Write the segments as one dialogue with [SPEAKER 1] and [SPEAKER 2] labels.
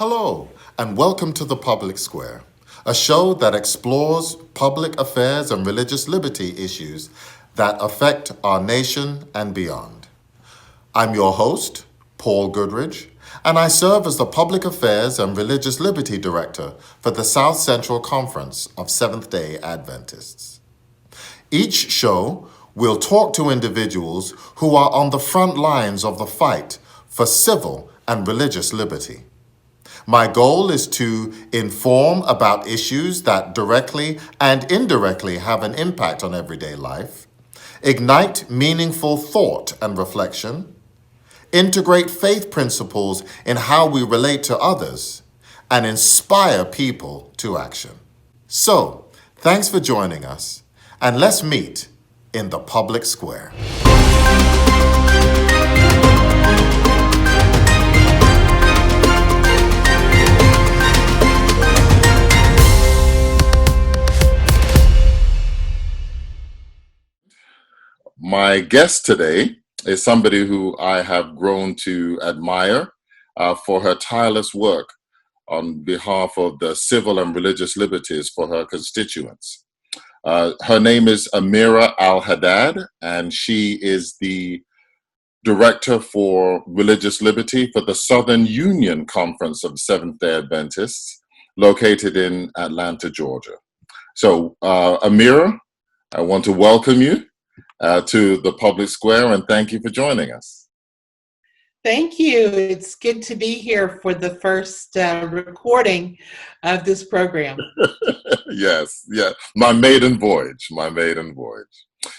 [SPEAKER 1] Hello, and welcome to the Public Square, a show that explores public affairs and religious liberty issues that affect our nation and beyond. I'm your host, Paul Goodridge, and I serve as the Public Affairs and Religious Liberty Director for the South Central Conference of Seventh-day Adventists. Each show, we'll talk to individuals who are on the front lines of the fight for civil and religious liberty. My goal is to inform about issues that directly and indirectly have an impact on everyday life, ignite meaningful thought and reflection, integrate faith principles in how we relate to others, and inspire people to action. So, thanks for joining us, and let's meet in the public square. My guest today is somebody who I have grown to admire for her tireless work on behalf of the civil and religious liberties for her constituents. Her name is Amireh Al Haddad, and she is the Director for Religious Liberty for the Southern Union Conference of Seventh-day Adventists, located in Atlanta, Georgia. So, Amireh, I want to welcome you to the public square, and thank you for joining us.
[SPEAKER 2] Thank you. It's good to be here for the first recording of this program.
[SPEAKER 1] Yes, my maiden voyage.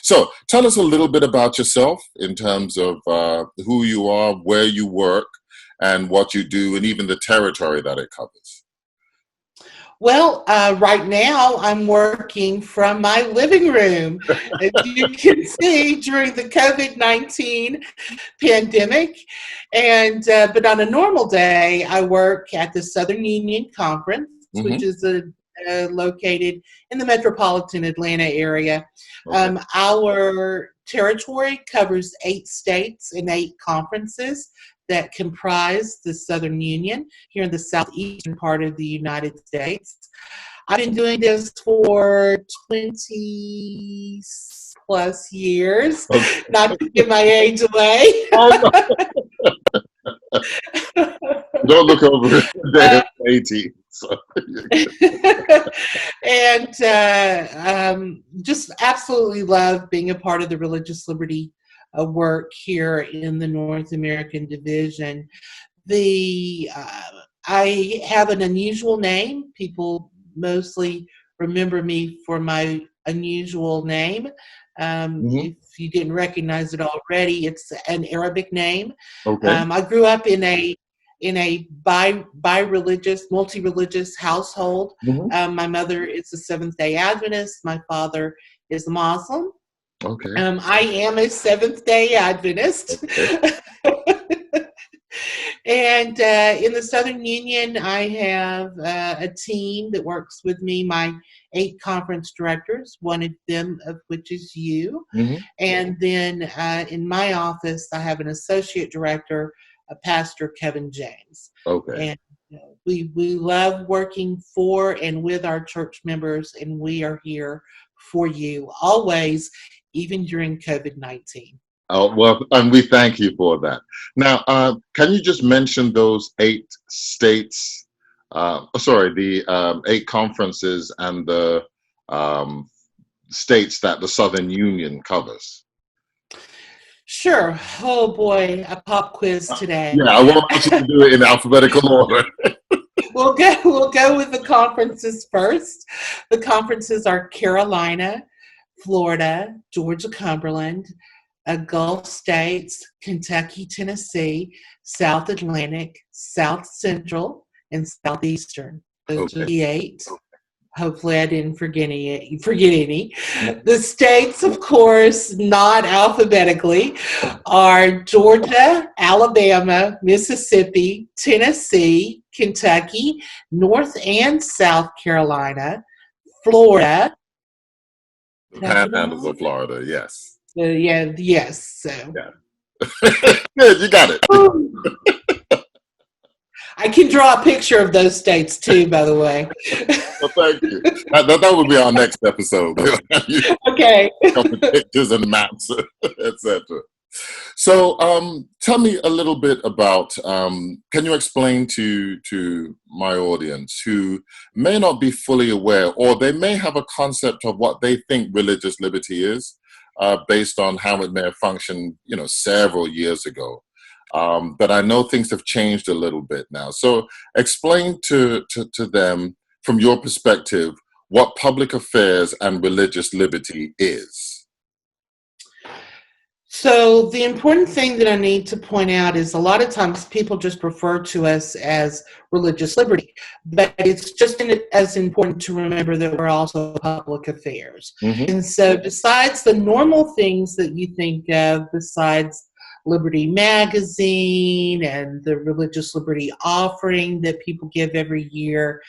[SPEAKER 1] So tell us a little bit about yourself in terms of who you are, where you work, and what you do, and even the territory that it covers.
[SPEAKER 2] Well, right now I'm working from my living room. As you can see, during the COVID-19 pandemic, and but on a normal day, I work at the Southern Union Conference, which is located in the metropolitan Atlanta area. Okay. Our territory covers 8 states and 8 conferences that comprise the Southern Union here in the southeastern part of the United States. I've been doing this for 20 plus years, okay. Not to give my age away.
[SPEAKER 1] Oh, no. Don't look over there, 80. So.
[SPEAKER 2] And just absolutely love being a part of the religious liberty work here in the North American Division. I have an unusual name. People mostly remember me for my unusual name. If you didn't recognize it already, it's an Arabic name. Okay. I grew up in a bi-religious, multi-religious household. My mother is a Seventh-day Adventist. My father is a Muslim. Okay. I am a Seventh-day Adventist. Okay. And in the Southern Union, I have a team that works with me, my 8 conference directors, one of them of which is you. And then in my office, I have an associate director, Pastor Kevin James. Okay. And we love working for and with our church members, and we are here for you always, even during COVID-19.
[SPEAKER 1] Oh, well, and we thank you for that. Now, can you just mention those 8 states, the 8 conferences and the states that the Southern Union covers?
[SPEAKER 2] Sure. Oh boy, a pop quiz today.
[SPEAKER 1] Yeah, I won't ask you to do it in alphabetical order.
[SPEAKER 2] We'll go with the conferences first. The conferences are Carolina, Florida, Georgia, Cumberland, Gulf states, Kentucky, Tennessee, South Atlantic, South Central, and Southeastern. Those are the 8. Hopefully I didn't forget any. The states, of course, not alphabetically, are Georgia, Alabama, Mississippi, Tennessee, Kentucky, North and South Carolina, Florida.
[SPEAKER 1] Panhandles of Florida, yes.
[SPEAKER 2] Yes. So.
[SPEAKER 1] Yeah. Good, you got it.
[SPEAKER 2] I can draw a picture of those states too, by the way.
[SPEAKER 1] Well, thank you. That would be our next episode.
[SPEAKER 2] Okay.
[SPEAKER 1] Couple pictures and maps, etc. So, tell me a little bit about. Can you explain to my audience who may not be fully aware, or they may have a concept of what they think religious liberty is, based on how it may have functioned, several years ago. But I know things have changed a little bit now. So, explain to them from your perspective what public affairs and religious liberty is.
[SPEAKER 2] So the important thing that I need to point out is a lot of times people just refer to us as religious liberty, but it's just as important to remember that we're also public affairs.
[SPEAKER 1] Mm-hmm.
[SPEAKER 2] And so besides the normal things that you think of, besides Liberty Magazine and the Religious Liberty Offering that people give every year,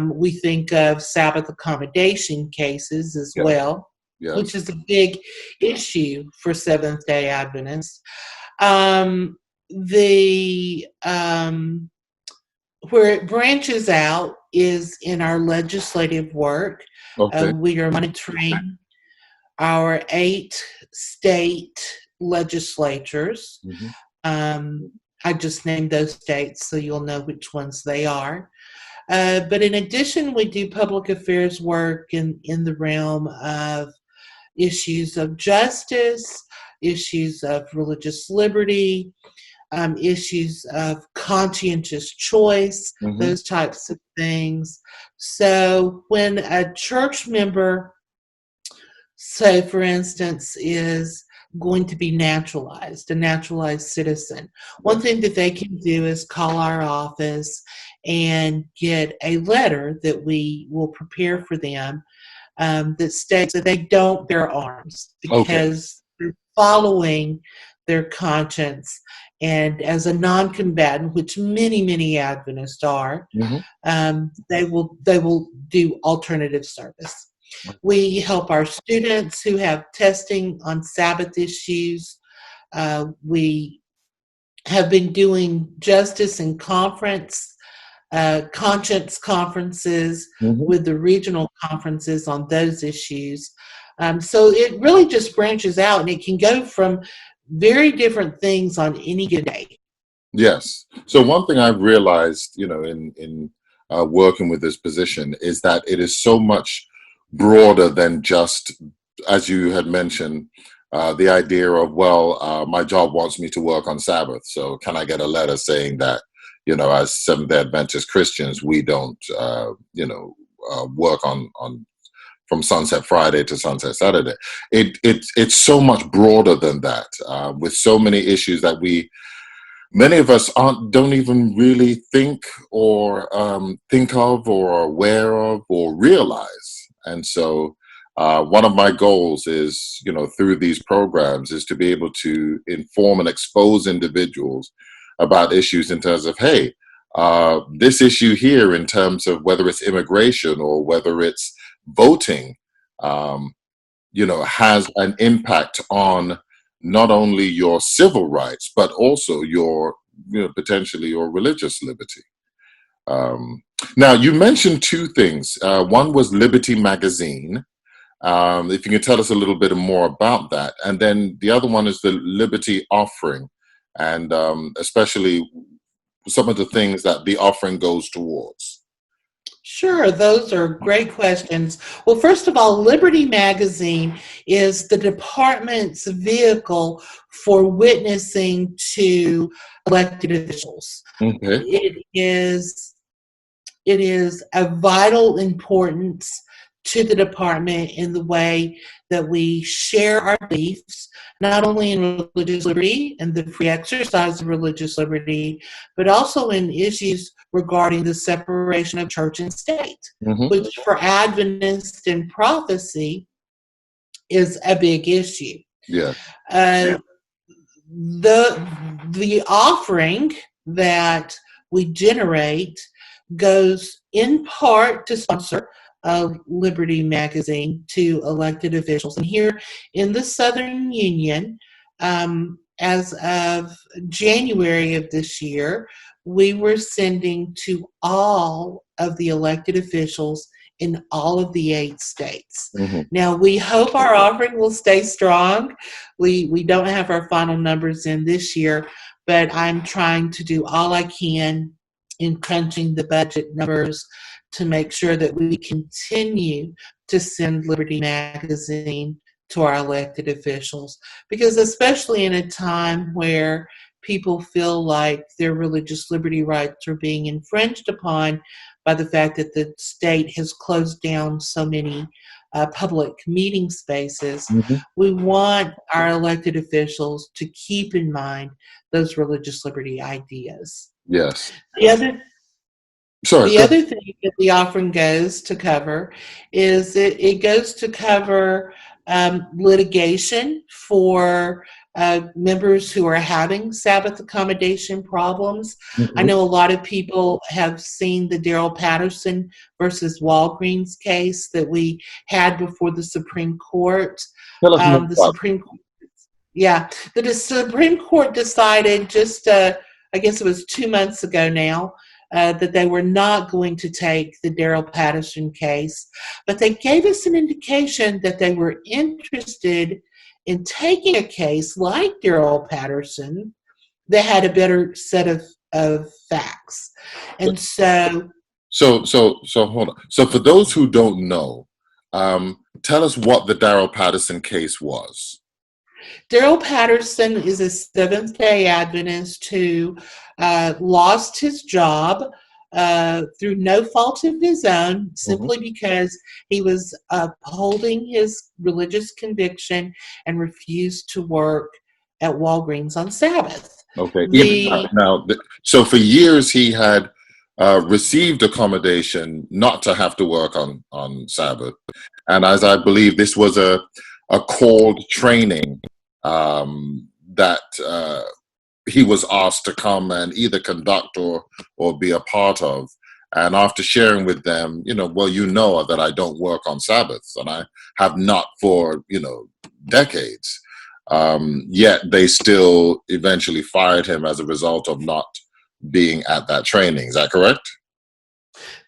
[SPEAKER 2] we think of Sabbath accommodation cases as well.
[SPEAKER 1] Yes.
[SPEAKER 2] Which is a big issue for Seventh-day Adventists. Where it branches out is in our legislative work.
[SPEAKER 1] Okay.
[SPEAKER 2] We are monitoring our 8 state legislatures.
[SPEAKER 1] Mm-hmm.
[SPEAKER 2] I just named those states so you'll know which ones they are. But in addition, we do public affairs work in the realm of issues of justice, issues of religious liberty, issues of conscientious choice,
[SPEAKER 1] Mm-hmm.
[SPEAKER 2] those types of things. So when a church member, say for instance, is going to be naturalized, a naturalized citizen, one thing that they can do is call our office and get a letter that we will prepare for them that states that they don't bear arms because they're following their conscience. And as a non-combatant, which many Adventists are,
[SPEAKER 1] Mm-hmm.
[SPEAKER 2] they will do alternative service. We help our students who have testing on Sabbath issues. We have been doing justice and conscience conferences
[SPEAKER 1] Mm-hmm.
[SPEAKER 2] with the regional conferences on those issues. So it really just branches out, and it can go from very different things on any given day.
[SPEAKER 1] Yes. So one thing I've realized, in working with this position is that it is so much broader than just, as you had mentioned, the idea of, my job wants me to work on Sabbath, so can I get a letter saying that, as Seventh-day Adventist Christians, we don't, work on from Sunset Friday to Sunset Saturday. It's so much broader than that, with so many issues that many of us don't even really think of or are aware of or realize. And so one of my goals is, through these programs, is to be able to inform and expose individuals about issues in terms of, hey, this issue here in terms of whether it's immigration or whether it's voting, has an impact on not only your civil rights, but also your, potentially your religious liberty. Now, you mentioned 2 things. One was Liberty Magazine. If you can tell us a little bit more about that. And then the other one is the Liberty Offering, and especially some of the things that the offering goes towards.
[SPEAKER 2] Sure, those are great questions. Well, first of all, Liberty Magazine is the department's vehicle for witnessing to elected officials.
[SPEAKER 1] Okay.
[SPEAKER 2] It is of vital importance to the department in the way that we share our beliefs, not only in religious liberty and the free exercise of religious liberty, but also in issues regarding the separation of church and state,
[SPEAKER 1] Mm-hmm.
[SPEAKER 2] which for Adventists in prophecy is a big issue.
[SPEAKER 1] Yeah.
[SPEAKER 2] The offering that we generate goes in part to sponsor Liberty Magazine to elected officials. And here in the Southern Union, as of January of this year, we were sending to all of the elected officials in all of the 8 states.
[SPEAKER 1] Mm-hmm.
[SPEAKER 2] Now, we hope our offering will stay strong. We don't have our final numbers in this year, but I'm trying to do all I can in crunching the budget numbers to make sure that we continue to send Liberty Magazine to our elected officials. Because especially in a time where people feel like their religious liberty rights are being infringed upon by the fact that the state has closed down so many public meeting spaces,
[SPEAKER 1] Mm-hmm.
[SPEAKER 2] we want our elected officials to keep in mind those religious liberty ideas.
[SPEAKER 1] Yes.
[SPEAKER 2] The other
[SPEAKER 1] Sorry,
[SPEAKER 2] the
[SPEAKER 1] go ahead.
[SPEAKER 2] other thing that the offering goes to cover is it goes to cover litigation for members who are having Sabbath accommodation problems. I
[SPEAKER 1] Mm-hmm.
[SPEAKER 2] know a lot of people have seen the Daryl Patterson versus Walgreens case that we had before the Supreme Court.
[SPEAKER 1] Tell us more
[SPEAKER 2] The
[SPEAKER 1] about
[SPEAKER 2] Supreme Yeah, the Supreme Court decided just, I guess it was 2 months ago now, that they were not going to take the Daryl Patterson case, but they gave us an indication that they were interested in taking a case like Daryl Patterson that had a better set of facts.
[SPEAKER 1] it.
[SPEAKER 2] And so
[SPEAKER 1] So hold on. So for those who don't know, tell us what the Daryl Patterson case was.
[SPEAKER 2] Daryl Patterson is a Seventh-day Adventist who lost his job through no fault of his own,
[SPEAKER 1] Mm-hmm.
[SPEAKER 2] simply because he was upholding his religious conviction and refused to work at Walgreens on Sabbath.
[SPEAKER 1] Okay. Even
[SPEAKER 2] The
[SPEAKER 1] now, so for years he had received accommodation not to have to work on Sabbath, and as I believe this was a called training that he was asked to come and either conduct or be a part of. And after sharing with them, well, that I don't work on Sabbaths, and I have not for decades. Yet they still eventually fired him as a result of not being at that training. Is that correct?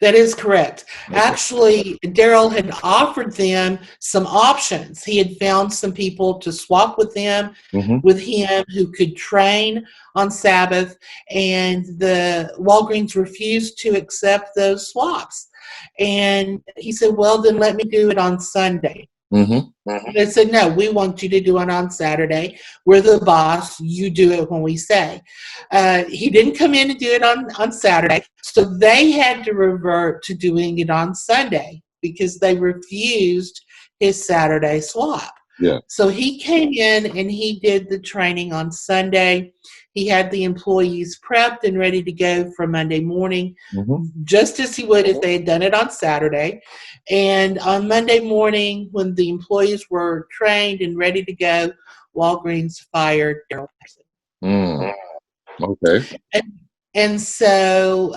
[SPEAKER 2] That is correct.
[SPEAKER 1] Okay.
[SPEAKER 2] Actually, Daryl had offered them some options. He had found some people to swap
[SPEAKER 1] Mm-hmm.
[SPEAKER 2] with him who could train on Sabbath, and the Walgreens refused to accept those swaps. And he said, "Well, then let me do it on Sunday."
[SPEAKER 1] Mm-hmm.
[SPEAKER 2] They said, "No, we want you to do it on Saturday. We're the boss. You do it when we say." He didn't come in and do it on Saturday. So they had to revert to doing it on Sunday because they refused his Saturday swap.
[SPEAKER 1] Yeah.
[SPEAKER 2] So he came in and he did the training on Sunday. He had the employees prepped and ready to go for Monday morning,
[SPEAKER 1] Mm-hmm.
[SPEAKER 2] just as he would if they had done it on Saturday. And on Monday morning, when the employees were trained and ready to go, Walgreens fired Daryl Patterson.
[SPEAKER 1] Mm. Okay.
[SPEAKER 2] And so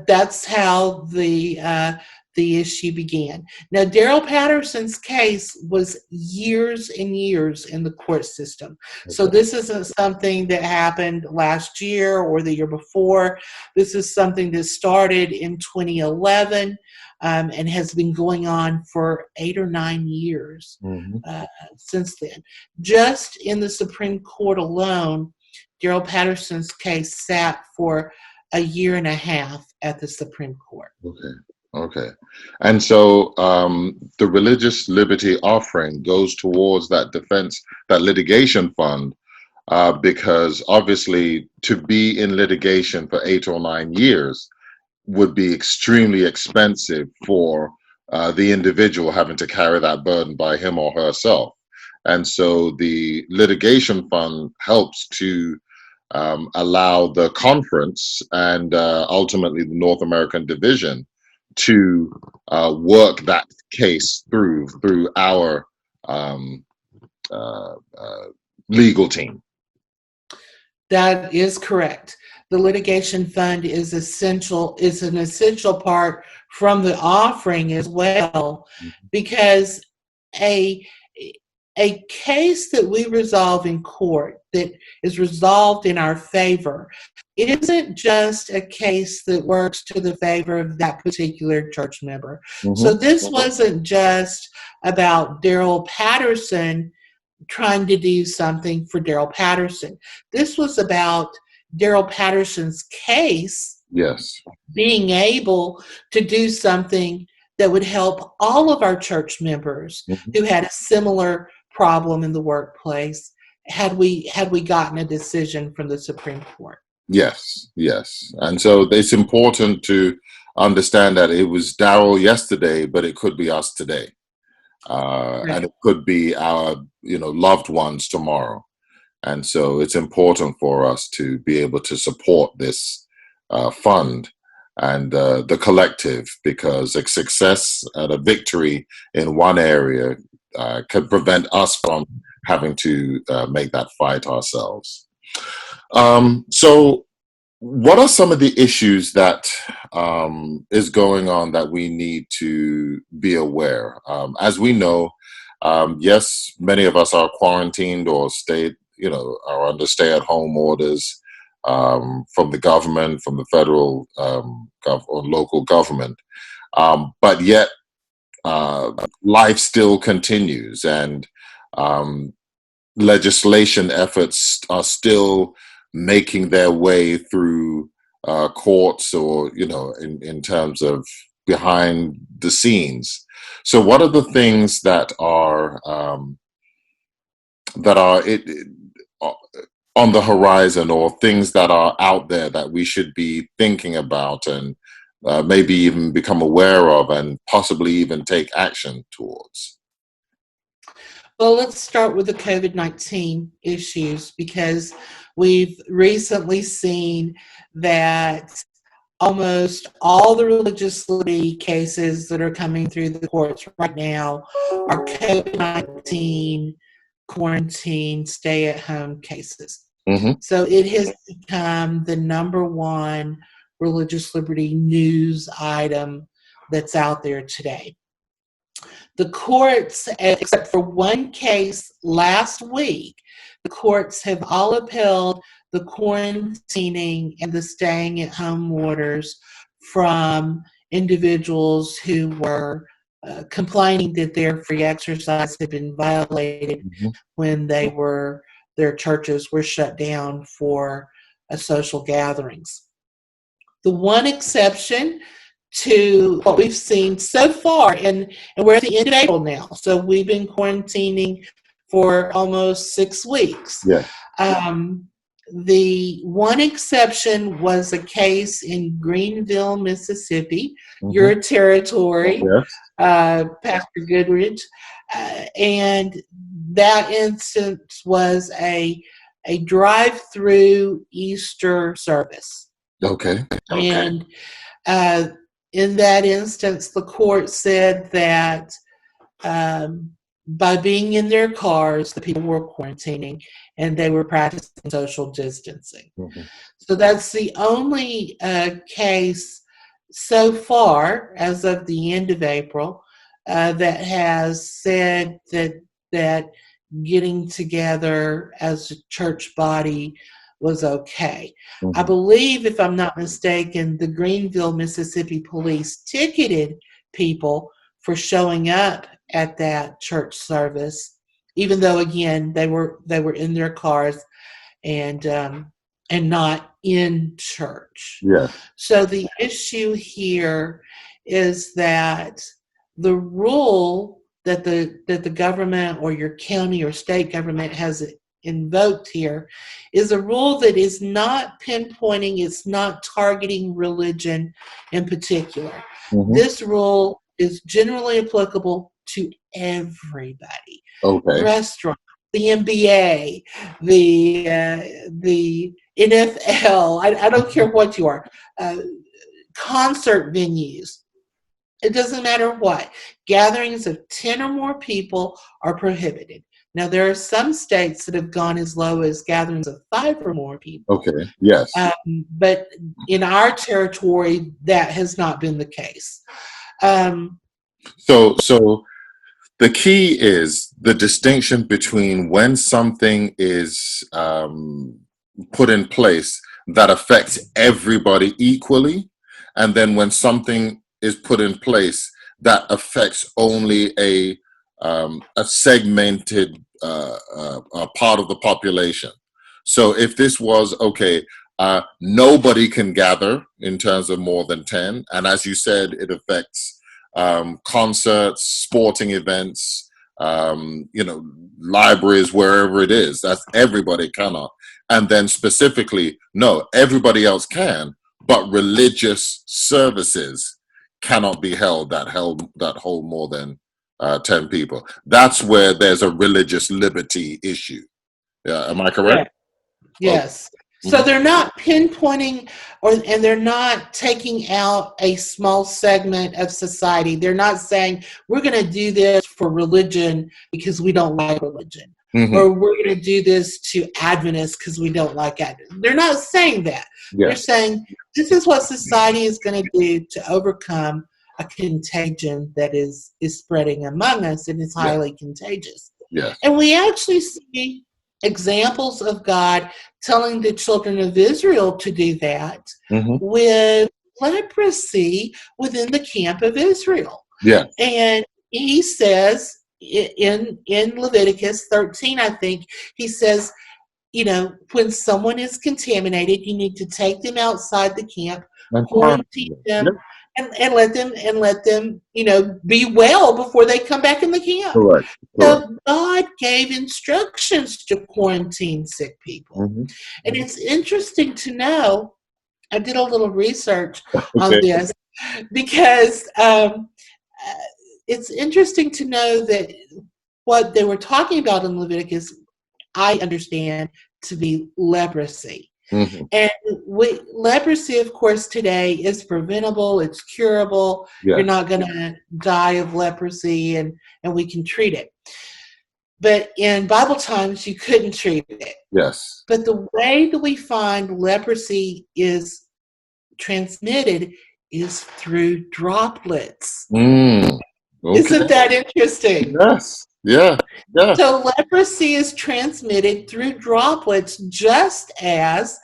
[SPEAKER 2] that's how the issue began. Now, Daryl Patterson's case was years and years in the court system. So
[SPEAKER 1] Okay.
[SPEAKER 2] this isn't something that happened last year or the year before. This is something that started in 2011 and has been going on for 8 or 9 years
[SPEAKER 1] Mm-hmm.
[SPEAKER 2] since then. Just in the Supreme Court alone, Daryl Patterson's case sat for a year and a half at the Supreme Court.
[SPEAKER 1] Okay. Okay. And so the religious liberty offering goes towards that defense, that litigation fund, because obviously to be in litigation for 8 or 9 years would be extremely expensive for the individual having to carry that burden by him or herself. And so the litigation fund helps to allow the conference and ultimately the North American division to work that case through our um, legal team.
[SPEAKER 2] That is correct. The litigation fund is an essential part from the offering as well, because a a case that we resolve in court that is resolved in our favor isn't just a case that works to the favor of that particular church member. So this wasn't just about Daryl Patterson trying to do something for Daryl Patterson. This was about Daryl Patterson's case being able to do something that would help all of our church members who had a similar problem in the workplace had we gotten a decision from the Supreme Court.
[SPEAKER 1] Yes. And so it's important to understand that it was Daryl yesterday, but it could be us today. And it could be our, loved ones tomorrow. And so it's important for us to be able to support this fund and the collective, because a success and a victory in one area can prevent us from having to make that fight ourselves. So what are some of the issues that is going on that we need to be aware? As we know, yes, many of us are quarantined or are under stay-at-home orders from the government, from the federal or local government. But yet, life still continues, and legislation efforts are still making their way through courts, or in terms of behind the scenes. So what are the things that are on the horizon, or things that are out there that we should be thinking about and maybe even become aware of and possibly even take action towards?
[SPEAKER 2] Well, let's start with the COVID-19 issues, because we've recently seen that almost all the religious liberty cases that are coming through the courts right now are COVID-19 quarantine stay-at-home cases. So it has become the number one religious liberty news item that's out there today. The courts, except for one case last week, the courts have all upheld the quarantining and the staying at home orders from individuals who were complaining that their free exercise had been violated when their churches were shut down for social gatherings. The one exception to what we've seen so far, and we're at the end of April now, so we've been quarantining for almost 6 weeks. The one exception was a case in Greenville, Mississippi, your territory, Pastor Goodrich, and that instance was a drive-through Easter service. And in that instance, the court said that by being in their cars, the people were quarantining and they were practicing social distancing. So that's the only case so far, as of the end of April, that has said that getting together as a church body was okay. I believe, if I'm not mistaken, the Greenville, Mississippi police ticketed people for showing up at that church service, even though, again, they were in their cars and not in church. So the issue here is that the rule that the government or your county or state government has invoked here is a rule that is not pinpointing, it's not targeting religion in particular. This rule is generally applicable to everybody. Restaurants, the NBA, the NFL, I don't care what you are, concert venues. It doesn't matter what. Gatherings of 10 or more people are prohibited. Now, there are some states that have gone as low as gatherings of 5 or more people. But in our territory, that has not been the case.
[SPEAKER 1] So The key is the distinction between when something is put in place that affects everybody equally, and then when something is put in place that affects only a segmented part of the population. So if this was okay, nobody can gather in terms of more than 10, and as you said, it affects concerts, sporting events, libraries, wherever it is. That's everybody cannot. And then specifically, no, everybody else can, but religious services cannot be held that hold more than 10 people. That's where there's a religious liberty issue. Yeah, am I correct?
[SPEAKER 2] Yes. So they're not pinpointing and they're not taking out a small segment of society. They're not saying we're going to do this for religion because we don't like religion. Or we're going to do this to Adventists because we don't like Adventists. They're not saying that. Yes. They're saying this is what society is going to do to overcome a contagion that is spreading among us and is highly contagious.
[SPEAKER 1] Yes.
[SPEAKER 2] And we actually see examples of God telling the children of Israel to do that with leprosy within the camp of Israel.
[SPEAKER 1] Yeah.
[SPEAKER 2] And he says in Leviticus 13, I think, he says, when someone is contaminated, you need to take them outside the camp, quarantine them, and let them, be well before they come back in the camp.
[SPEAKER 1] Correct.
[SPEAKER 2] So God gave instructions to quarantine sick people. And it's interesting to know, I did a little research on this because it's interesting to know that what they were talking about in Leviticus, I understand to be leprosy. And leprosy, of course, today is preventable, it's curable. You're not going to die of leprosy, and we can treat it. But in Bible times, you couldn't treat it.
[SPEAKER 1] Yes.
[SPEAKER 2] But the way that we find leprosy is transmitted is through droplets. Isn't that interesting?
[SPEAKER 1] Yes. Yeah.
[SPEAKER 2] So leprosy is transmitted through droplets just as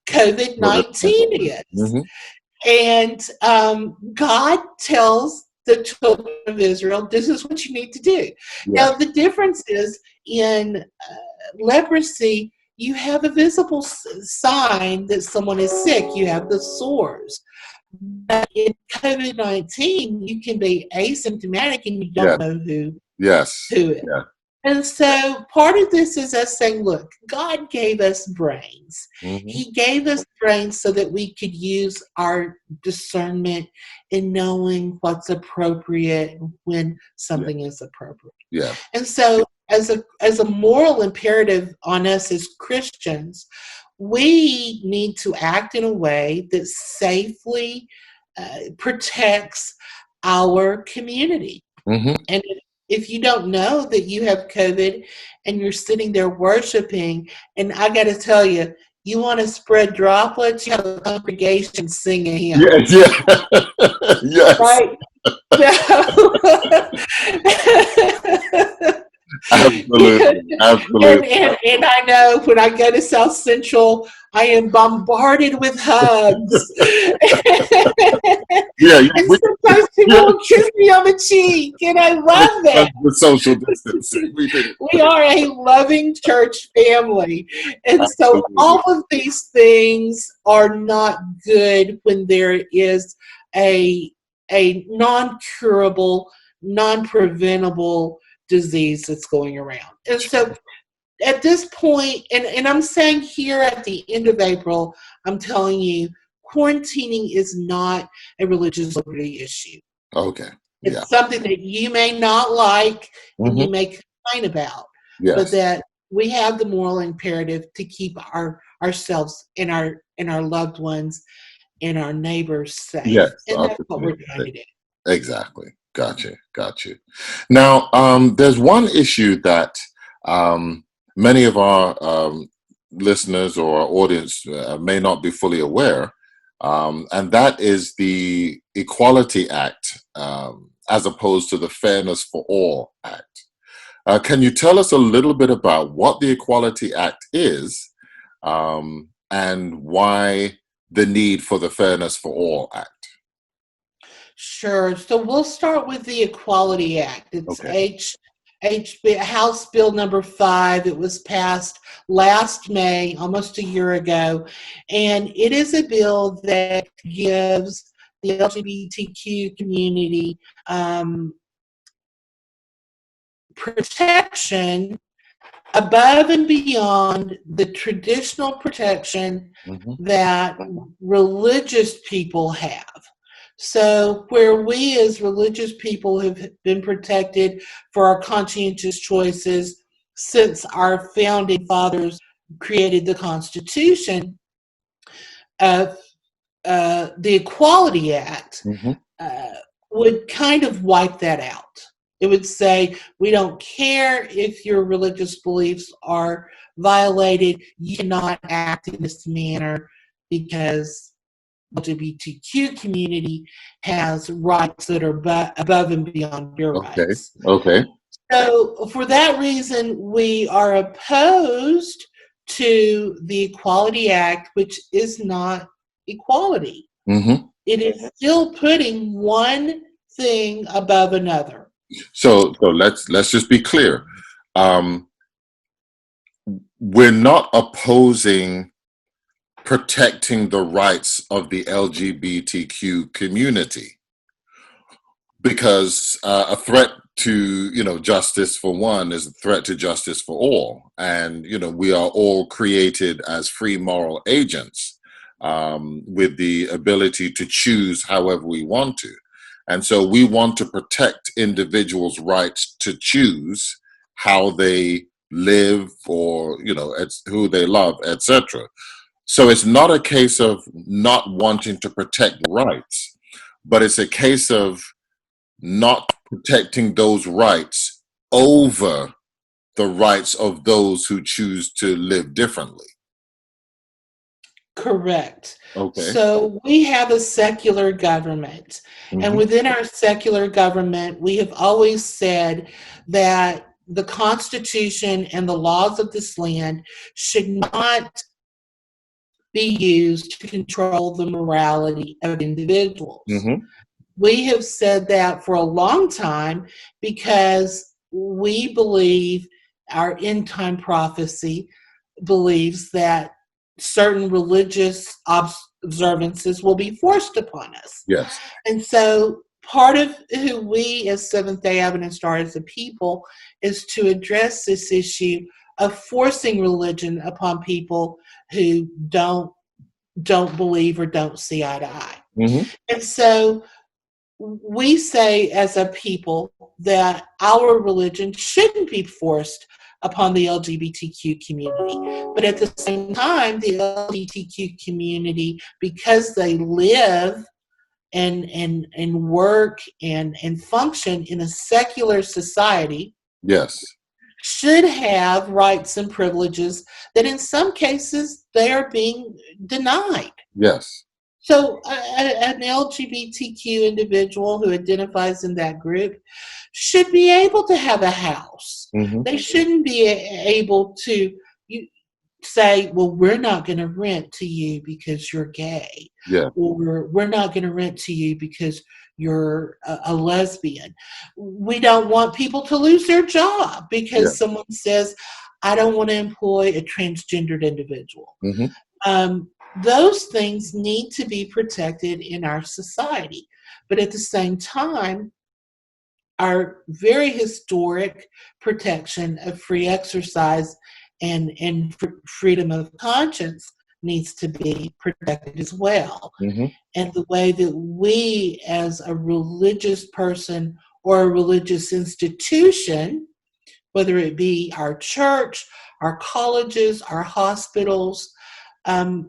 [SPEAKER 2] COVID-19 is. And God tells the children of Israel, this is what you need to do. Now, the difference is in leprosy, you have a visible sign that someone is sick. You have the sores. But in COVID-19, you can be asymptomatic and you don't know who is. And so part of this is us saying, look, God gave us brains. He gave us brains so that we could use our discernment in knowing what's appropriate when something is appropriate. And so as a moral imperative on us as Christians, we need to act in a way that safely protects our community. And if you don't know that you have COVID and you're sitting there worshiping, and I got to tell you, you want to spread droplets, you have a congregation sing a hymn.
[SPEAKER 1] Yes.
[SPEAKER 2] Right?
[SPEAKER 1] Absolutely.
[SPEAKER 2] And I know when I go to South Central, I am bombarded with hugs. And sometimes people will kiss me on the cheek, and I love that.
[SPEAKER 1] The social distancing.
[SPEAKER 2] We are a loving church family. And so all of these things are not good when there is a non-curable, non-preventable disease that's going around. And so at this point, and I'm saying here at the end of April, I'm telling you, quarantining is not a religious liberty issue.
[SPEAKER 1] Okay.
[SPEAKER 2] It's something that you may not like and you may complain about, but that we have the moral imperative to keep ourselves and our loved ones and our neighbors safe.
[SPEAKER 1] Yes,
[SPEAKER 2] and that's what we're trying to do.
[SPEAKER 1] Exactly. Gotcha. Now, there's one issue that many of our listeners or our audience may not be fully aware, and that is the Equality Act as opposed to the Fairness for All Act. Can you tell us a little bit about what the Equality Act is, and why the need for the Fairness for All Act?
[SPEAKER 2] Sure. So we'll start with the Equality Act. It's
[SPEAKER 1] Okay.
[SPEAKER 2] House Bill number 5. It was passed last May, almost a year ago, and it is a bill that gives the LGBTQ community protection above and beyond the traditional protection
[SPEAKER 1] Mm-hmm.
[SPEAKER 2] that religious people have. So, where we as religious people have been protected for our conscientious choices since our founding fathers created the Constitution, uh, the Equality Act
[SPEAKER 1] Mm-hmm.
[SPEAKER 2] uh, would kind of wipe that out. It would say, we don't care if your religious beliefs are violated, you cannot act in this manner because LGBTQ community has rights that are above and beyond your
[SPEAKER 1] Okay.
[SPEAKER 2] rights.
[SPEAKER 1] Okay.
[SPEAKER 2] So, for that reason, we are opposed to the Equality Act, which is not equality.
[SPEAKER 1] Mm-hmm.
[SPEAKER 2] It is still putting one thing above another.
[SPEAKER 1] So let's just be clear. Um, we're not opposing protecting the rights of the LGBTQ community, because a threat to justice for one is a threat to justice for all, and we are all created as free moral agents, with the ability to choose however we want to, and so we want to protect individuals' rights to choose how they live, or it's who they love, etc. So it's not a case of not wanting to protect rights, but it's a case of not protecting those rights over the rights of those who choose to live differently.
[SPEAKER 2] Correct.
[SPEAKER 1] Okay.
[SPEAKER 2] So we have a secular government, and
[SPEAKER 1] Mm-hmm.
[SPEAKER 2] within our secular government, we have always said that the Constitution and the laws of this land should not be used to control the morality of individuals.
[SPEAKER 1] Mm-hmm.
[SPEAKER 2] We have said that for a long time because we believe our end time prophecy believes that certain religious observances will be forced upon us.
[SPEAKER 1] Yes.
[SPEAKER 2] And so part of who we as Seventh-day Adventist Star as a people is to address this issue of forcing religion upon people who don't believe or don't see eye to eye.
[SPEAKER 1] Mm-hmm.
[SPEAKER 2] And so we say as a people that our religion shouldn't be forced upon the LGBTQ community. But at the same time, the LGBTQ community, because they live and work and function in a secular society,
[SPEAKER 1] Yes.
[SPEAKER 2] should have rights and privileges that in some cases they are being denied.
[SPEAKER 1] Yes.
[SPEAKER 2] So an LGBTQ individual who identifies in that group should be able to have a house.
[SPEAKER 1] Mm-hmm.
[SPEAKER 2] They shouldn't be able to say, well, we're not going to rent to you because you're gay.
[SPEAKER 1] Yeah.
[SPEAKER 2] Or we're not going to rent to you because you're a lesbian. We don't want people to lose their job because
[SPEAKER 1] Yeah.
[SPEAKER 2] someone says, I don't want to employ a transgendered individual.
[SPEAKER 1] Mm-hmm.
[SPEAKER 2] Those things need to be protected in our society. But at the same time, our very historic protection of free exercise and freedom of conscience needs to be protected as well.
[SPEAKER 1] Mm-hmm.
[SPEAKER 2] And the way that we, as a religious person or a religious institution, whether it be our church, our colleges, our hospitals,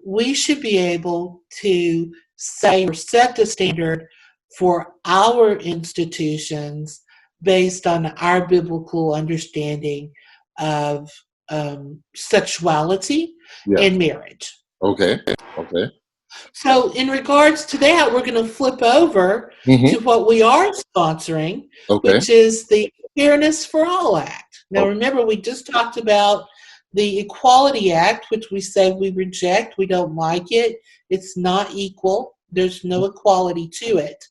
[SPEAKER 2] we should be able to say or set the standard for our institutions based on our biblical understanding of sexuality
[SPEAKER 1] Yeah.
[SPEAKER 2] and marriage.
[SPEAKER 1] Okay. Okay.
[SPEAKER 2] So in regards to that, we're going to flip over to
[SPEAKER 1] Hmm.
[SPEAKER 2] what we are sponsoring,
[SPEAKER 1] Okay.
[SPEAKER 2] which is the Fairness for All Act. Now,
[SPEAKER 1] Oh,
[SPEAKER 2] remember, we just talked about the Equality Act, which we said we reject. We don't like it. It's not equal. There's no equality to it.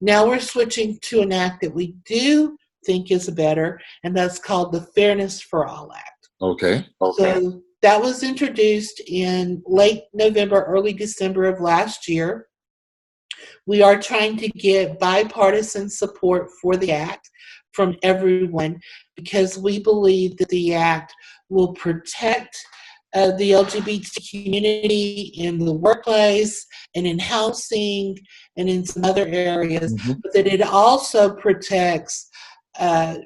[SPEAKER 2] Now we're switching to an act that we do think is better, and that's called the Fairness for All Act.
[SPEAKER 1] okay.
[SPEAKER 2] So that was introduced in late November, early December of last year. We are trying to get bipartisan support for the act from everyone because we believe that the act will protect the LGBT community in the workplace and in housing and in some other areas,
[SPEAKER 1] Hmm.
[SPEAKER 2] but that it also protects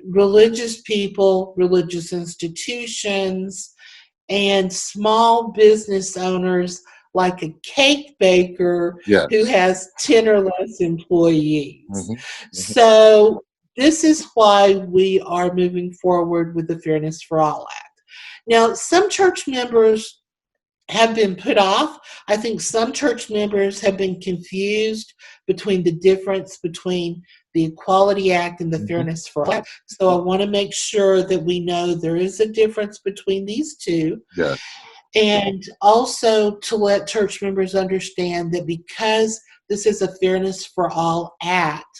[SPEAKER 2] religious people, religious institutions, and small business owners like a cake baker who
[SPEAKER 1] Yes.
[SPEAKER 2] has 10 or less employees.
[SPEAKER 1] Hmm. Hmm.
[SPEAKER 2] So, this is why we are moving forward with the Fairness for All Act. Now, some church members have been put off. I think some church members have been confused between the difference between the Equality Act and the
[SPEAKER 1] Hmm.
[SPEAKER 2] Fairness for All Act. So I want to make sure that we know there is a difference between these two.
[SPEAKER 1] Yes.
[SPEAKER 2] And also to let church members understand that because this is a Fairness for All Act,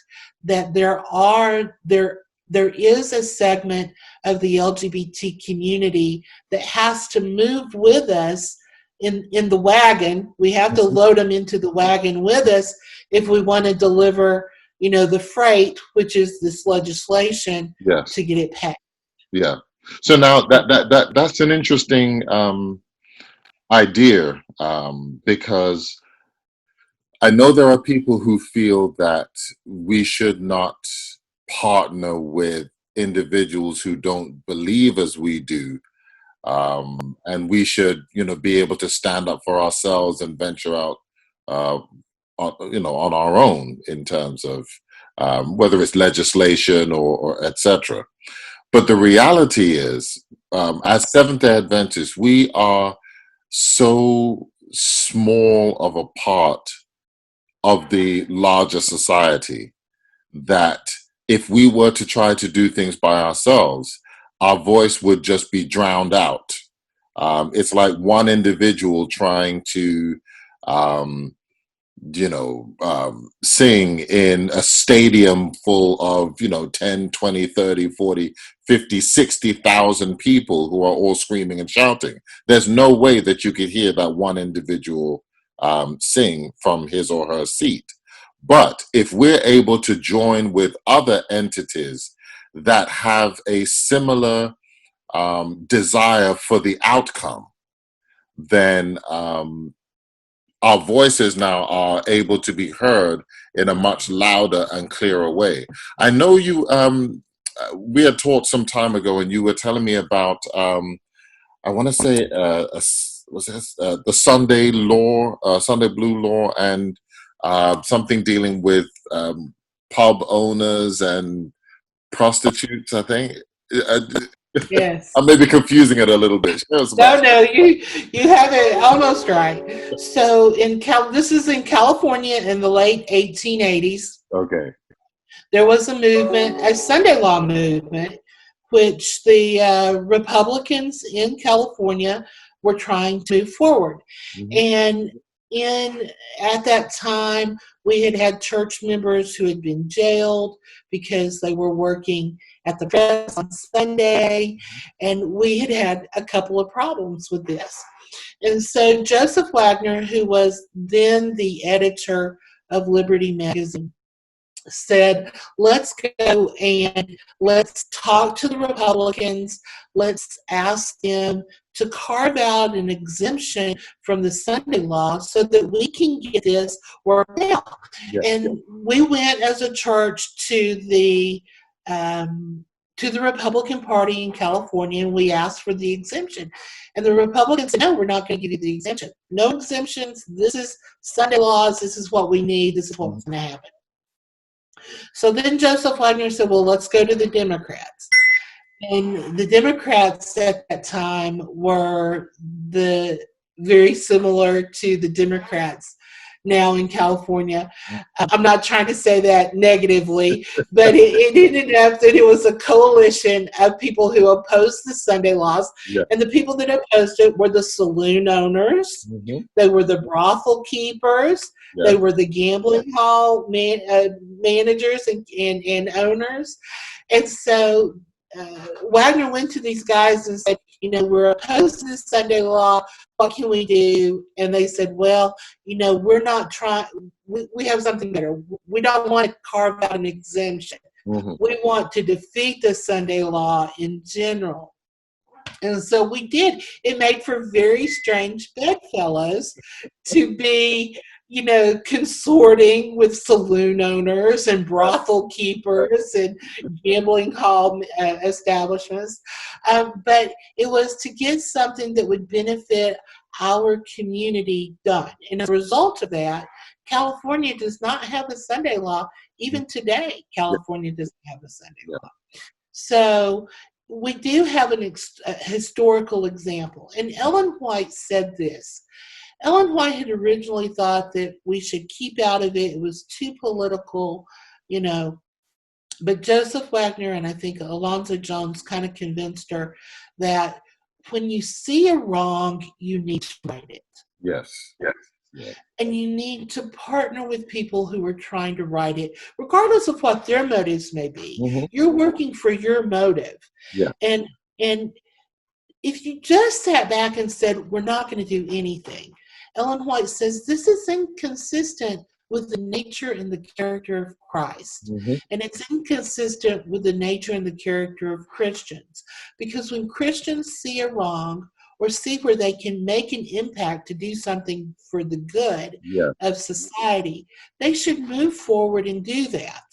[SPEAKER 2] that there is a segment of the LGBT community that has to move with us in the wagon. We have to
[SPEAKER 1] Mhm.
[SPEAKER 2] load them into the wagon with us if we want to deliver, the freight, which is this legislation,
[SPEAKER 1] Yes.
[SPEAKER 2] to get it passed.
[SPEAKER 1] Yeah. So now that's an interesting idea, because I know there are people who feel that we should not partner with individuals who don't believe as we do, and we should, be able to stand up for ourselves and venture out, uh, on our own in terms of whether it's legislation or etc. But the reality is, as Seventh Day Adventists, we are so small of a part of the larger society that if we were to try to do things by ourselves, our voice would just be drowned out. It's like one individual trying to, um, sing in a stadium full of, 10, 20, 30, 40, 50, 60,000 people who are all screaming and shouting. There's no way that you could hear that one individual sing from his or her seat. But if we're able to join with other entities that have a similar desire for the outcome, then our voices now are able to be heard in a much louder and clearer way. I know you. We had talked some time ago, and you were telling me about. I want to say, was this the Sunday law, Sunday Blue law, and something dealing with pub owners and prostitutes. I think. I,
[SPEAKER 2] Yes.
[SPEAKER 1] I may be confusing it a little bit. Share us about.
[SPEAKER 2] No, no, you have it almost right. So this is in California in the late 1880s.
[SPEAKER 1] Okay.
[SPEAKER 2] There was a movement, a Sunday law movement, which the Republicans in California were trying to move forward.
[SPEAKER 1] Mhm.
[SPEAKER 2] And in at that time, we had had church members who had been jailed because they were working at the press on Sunday, and we had had a couple of problems with this. And so Joseph Wagner, who was then the editor of Liberty Magazine, said, let's go and let's talk to the Republicans. Let's ask them to carve out an exemption from the Sunday law so that we can get this worked out.
[SPEAKER 1] Yeah.
[SPEAKER 2] And we went as a church to the Republican Party in California, and we asked for the exemption. And the Republicans said, no, we're not going to give you the exemption. No exemptions. This is Sunday laws. This is what we need. This is what's going to happen. So then Joseph Wagner said, well, let's go to the Democrats. And the Democrats at that time were very similar to the Democrats now in California. I'm not trying to say that negatively, but it ended up that it was a coalition of people who opposed the Sunday laws.
[SPEAKER 3] Yeah.
[SPEAKER 2] And the people that opposed it were the saloon owners, they were the brothel keepers,
[SPEAKER 3] Yeah.
[SPEAKER 2] they were the gambling hall managers and owners. And so Wagner went to these guys and said, we're opposed to this Sunday law. What can we do? And they said, well, we're not trying. We have something better. We don't want to carve out an exemption. We want to defeat the Sunday law in general. And so we did. It made for very strange bedfellows to be, consorting with saloon owners and brothel keepers and gambling hall establishments. But it was to get something that would benefit our community done. And as a result of that, California does not have a Sunday law. Even today, California doesn't have a Sunday law. So we do have a historical example. And Ellen White said this. Ellen White had originally thought that we should keep out of it. It was too political, but Joseph Wagner and I think Alonzo Jones kind of convinced her that when you see a wrong, you need to right it.
[SPEAKER 3] Yes.
[SPEAKER 2] And you need to partner with people who are trying to right it, regardless of what their motives may be. You're working for your motive.
[SPEAKER 3] Yeah.
[SPEAKER 2] And if you just sat back and said, we're not going to do anything, Ellen White says this is inconsistent with the nature and the character of Christ. And it's inconsistent with the nature and the character of Christians. Because when Christians see a wrong or see where they can make an impact to do something for the good of society, they should move forward and do that.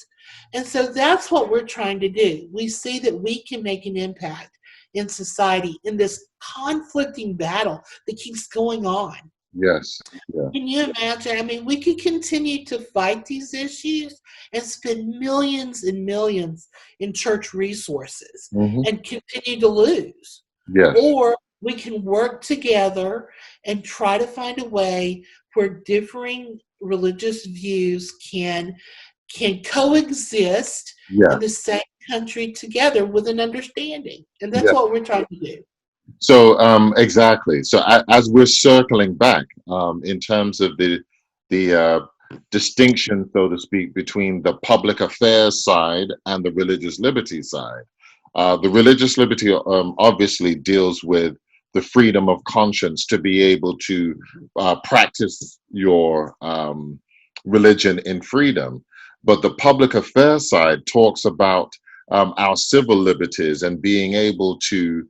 [SPEAKER 2] And so that's what we're trying to do. We see that we can make an impact in society in this conflicting battle that keeps going on.
[SPEAKER 3] Yes. Yeah.
[SPEAKER 2] Can you imagine? I mean, we could continue to fight these issues and spend millions and millions in church resources and continue to lose.
[SPEAKER 3] Yes.
[SPEAKER 2] Or we can work together and try to find a way where differing religious views can coexist in the same country together with an understanding. And that's what we're trying to do.
[SPEAKER 3] So exactly. So as we're circling back in terms of the distinction, so to speak, between the public affairs side and the religious liberty side, the religious liberty obviously deals with the freedom of conscience to be able to practice your religion in freedom. But the public affairs side talks about our civil liberties and being able to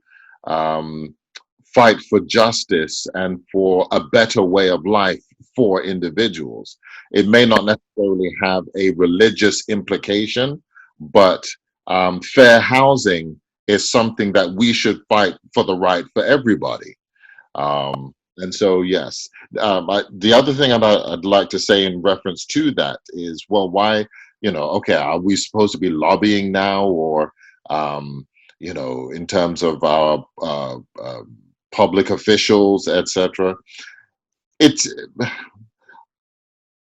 [SPEAKER 3] fight for justice and for a better way of life for individuals. It may not necessarily have a religious implication, but fair housing is something that we should fight for the right for everybody. And so, yes, the other thing I'd like to say in reference to that is, well, why, okay, are we supposed to be lobbying now, or in terms of our public officials, etc.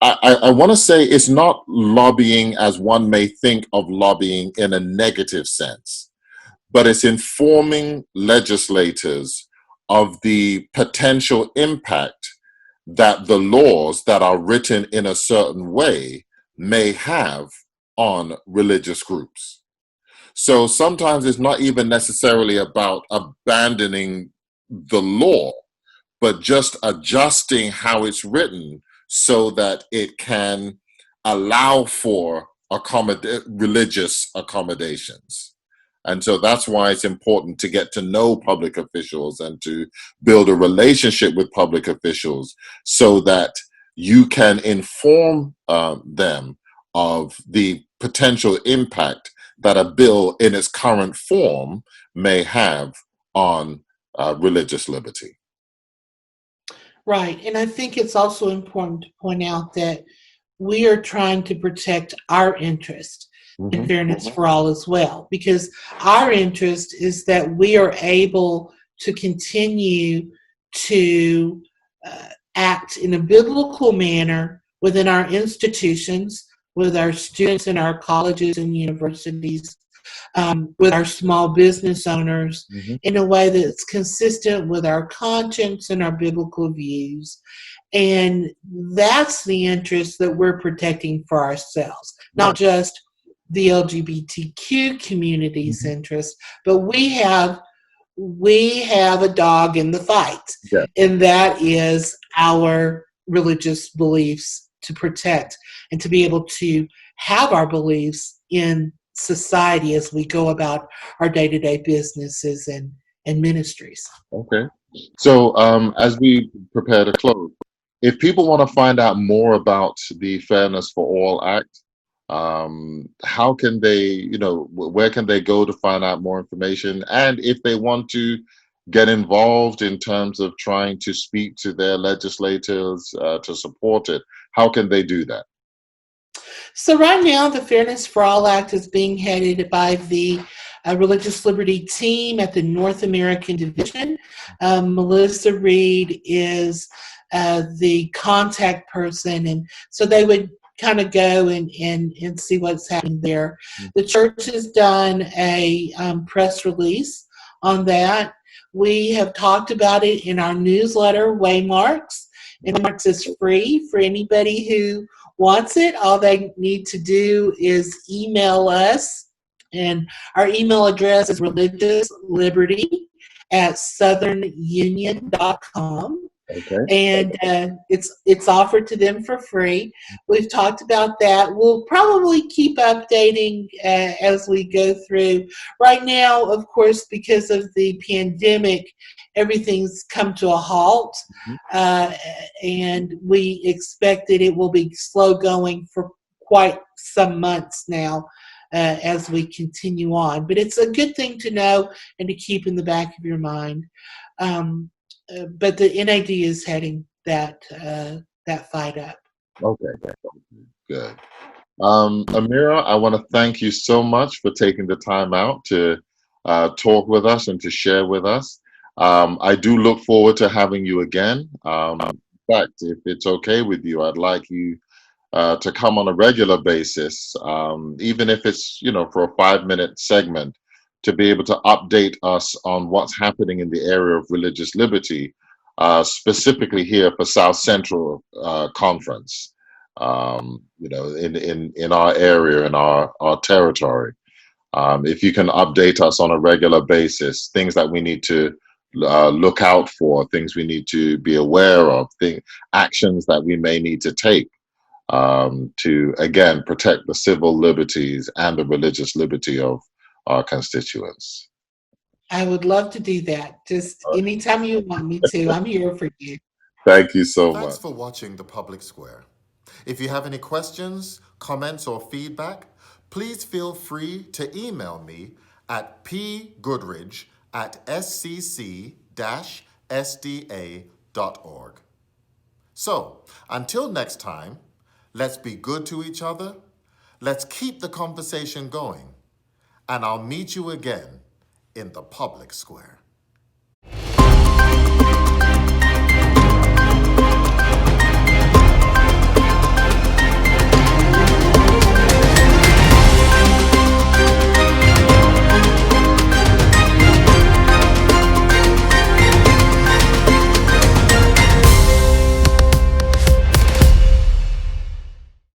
[SPEAKER 3] I want to say it's not lobbying as one may think of lobbying in a negative sense, but it's informing legislators of the potential impact that the laws that are written in a certain way may have on religious groups. So sometimes it's not even necessarily about abandoning the law, but just adjusting how it's written so that it can allow for religious accommodations. And so that's why it's important to get to know public officials and to build a relationship with public officials so that you can inform them of the potential impact that a bill in its current form may have on religious liberty.
[SPEAKER 2] Right. And I think it's also important to point out that we are trying to protect our interest in fairness for all as well, because our interest is that we are able to continue to act in a biblical manner within our institutions, with our students in our colleges and universities, with our small business owners,
[SPEAKER 3] Hmm.
[SPEAKER 2] in a way that's consistent with our conscience and our biblical views. And that's the interest that we're protecting for ourselves, not just the LGBTQ community's
[SPEAKER 3] Hmm.
[SPEAKER 2] interest, but we have a dog in the fight,
[SPEAKER 3] Yeah.
[SPEAKER 2] and that is our religious beliefs to protect and to be able to have our beliefs in society as we go about our day-to-day businesses and ministries.
[SPEAKER 3] Okay. So, as we prepare to close, if people want to find out more about the Fairness for All Act, how can they, where can they go to find out more information? And if they want to get involved in terms of trying to speak to their legislators to support it, how can they do that?
[SPEAKER 2] So right now, the Fairness for All Act is being headed by the Religious Liberty team at the North American Division. Melissa Reed is the contact person, and so they would kind of go and see what's happening there. The church has done a press release on that. We have talked about it in our newsletter, Waymarks. And Waymarks is free for anybody who wants it. All they need to do is email us, and our email address is religiousliberty@southernunion.com,
[SPEAKER 3] Okay.
[SPEAKER 2] and it's offered to them for free. We've talked about that. We'll probably keep updating as we go through. Right now, of course, because of the pandemic, everything's come to a halt,
[SPEAKER 3] Mhm.
[SPEAKER 2] uh, and we expect that it will be slow going for quite some months now. As we continue on, but it's a good thing to know and to keep in the back of your mind. Um, but the NAD is heading that fight up.
[SPEAKER 3] Okay. Good. Amireh, I want to thank you so much for taking the time out to talk with us and to share with us. I do look forward to having you again. In fact, if it's okay with you, I'd like you to come on a regular basis, even if it's for a 5-minute segment, to be able to update us on what's happening in the area of religious liberty, specifically here for South Central Conference. In our area, in our territory. If you can update us on a regular basis, things that we need to look out for, things we need to be aware of, actions that we may need to take to, again, protect the civil liberties and the religious liberty of our constituents.
[SPEAKER 2] I would love to do that. Just anytime you want me to, I'm here for you.
[SPEAKER 3] Thank you so
[SPEAKER 1] Thanks
[SPEAKER 3] much.
[SPEAKER 1] for watching The Public Square. If you have any questions, comments, or feedback, please feel free to email me at pgoodridge@scc-sda.org. So, until next time, let's be good to each other, let's keep the conversation going, and I'll meet you again in the public square.